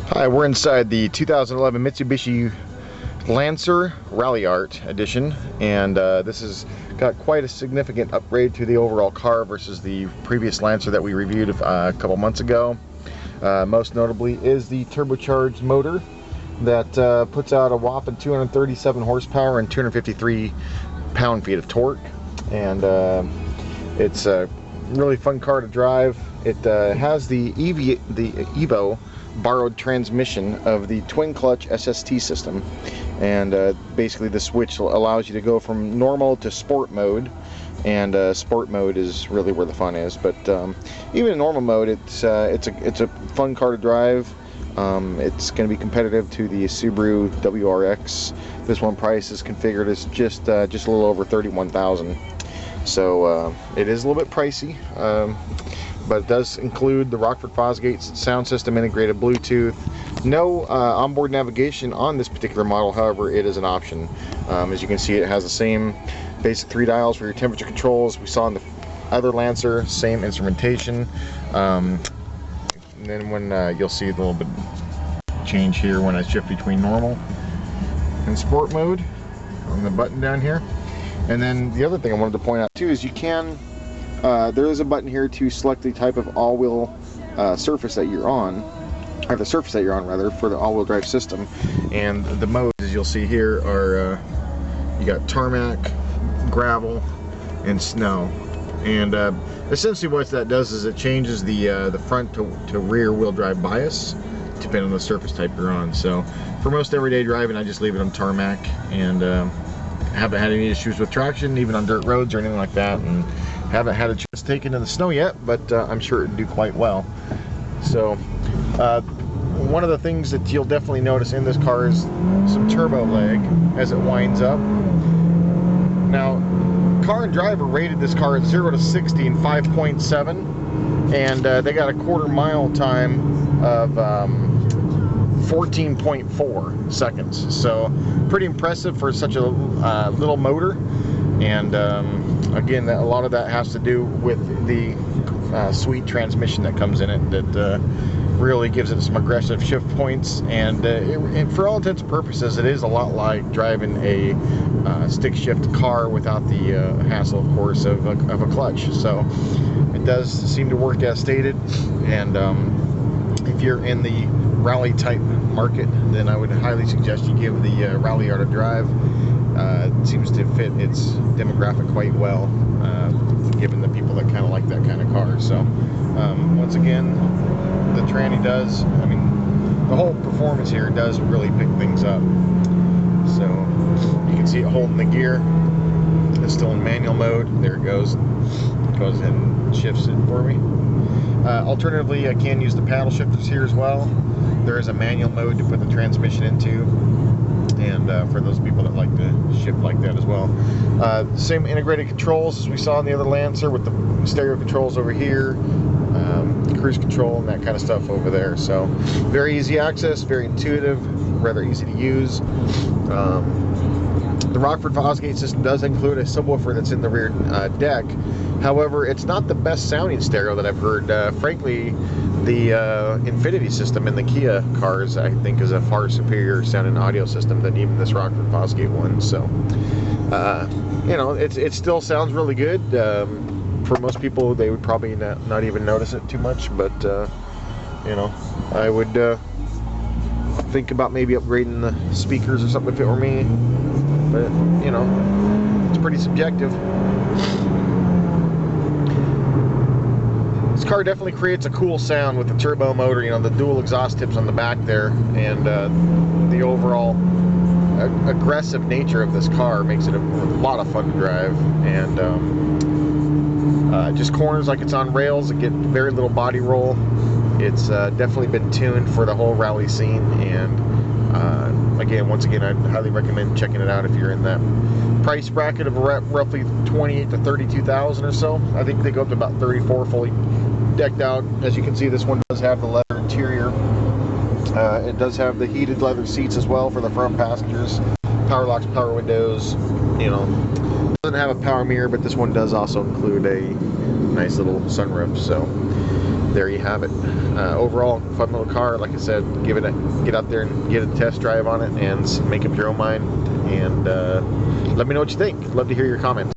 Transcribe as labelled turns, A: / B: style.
A: Hi, we're inside the 2011 Mitsubishi Lancer Ralliart edition, and this has got quite a significant upgrade to the overall car versus the previous Lancer that we reviewed a couple months ago. Most notably is the turbocharged motor that puts out a whopping 237 horsepower and 253 pound-feet of torque, and it's a really fun car to drive. It has the Evo borrowed transmission of the twin clutch SST system, and basically the switch allows you to go from normal to sport mode, and sport mode is really where the fun is. But even in normal mode, it's a fun car to drive. It's going to be competitive to the Subaru WRX. This one price is configured as just a little over $31,000, so it is a little bit pricey. But it does include the Rockford Fosgate sound system, integrated Bluetooth. No onboard navigation on this particular model, however, it is an option. As you can see, it has the same basic 3 dials for your temperature controls we saw in the other Lancer, same instrumentation. And then when you'll see a little bit change here when I shift between normal and sport mode on the button down here. And then the other thing I wanted to point out too is you can there is a button here to select the type of all-wheel surface that you're on, or the surface that you're on rather, for the all-wheel drive system. And the modes, as you'll see here, are you got tarmac, gravel, and snow. And essentially what that does is it changes the front to rear wheel drive bias depending on the surface type you're on. So for most everyday driving, I just leave it on tarmac, and haven't had any issues with traction even on dirt roads or anything like that, and haven't had a chance to take it in the snow yet, but I'm sure it'd do quite well. So one of the things that you'll definitely notice in this car is some turbo lag as it winds up. Now, Car and Driver rated this car at 0 to 60 in 5.7, and they got a quarter mile time of 14.4 seconds. So pretty impressive for such a little motor. And again, a lot of that has to do with the sweet transmission that comes in it, that really gives it some aggressive shift points, and for all intents and purposes, it is a lot like driving a stick shift car without the hassle, of course, of a clutch. So it does seem to work as stated, and if you're in the rally type market, then I would highly suggest you give the Ralliart a drive. It seems to fit its demographic quite well, given the people that kind of like that kind of car. So once again, the tranny does, I mean, the whole performance here does really pick things up. So you can see it holding the gear. It's still in manual mode. There it goes. Goes ahead and shifts it for me. Alternatively, I can use the paddle shifters here as well. There is a manual mode to put the transmission into, and for those people that like to shift like that as well. Same integrated controls as we saw in the other Lancer, with the stereo controls over here, cruise control, and that kind of stuff over there. So very easy access, very intuitive, rather easy to use. The Rockford Fosgate system does include a subwoofer that's in the rear deck. However, it's not the best sounding stereo that I've heard. Frankly, the Infinity system in the Kia cars, I think, is a far superior sounding audio system than even this Rockford Fosgate one. So, you know, it still sounds really good. For most people, they would probably not even notice it too much, but you know, I would think about maybe upgrading the speakers or something if it were me. But you know, it's pretty subjective. This car definitely creates a cool sound with the turbo motor, you know, the dual exhaust tips on the back there, and the overall aggressive nature of this car makes it a lot of fun to drive. And just corners like it's on rails, it get very little body roll. It's definitely been tuned for the whole rally scene, and again, once again, I'd highly recommend checking it out if you're in that price bracket of roughly 28 to 32,000 or so. I think they go up to about 34 fully decked out. As you can see, this one does have the leather interior. It does have the heated leather seats as well for the front passengers, power locks, power windows. You know, doesn't have a power mirror, but this one does also include a nice little sunroof. So there you have it. Overall, fun little car. Like I said, get out there and get a test drive on it and make up your own mind. And let me know what you think. Love to hear your comments.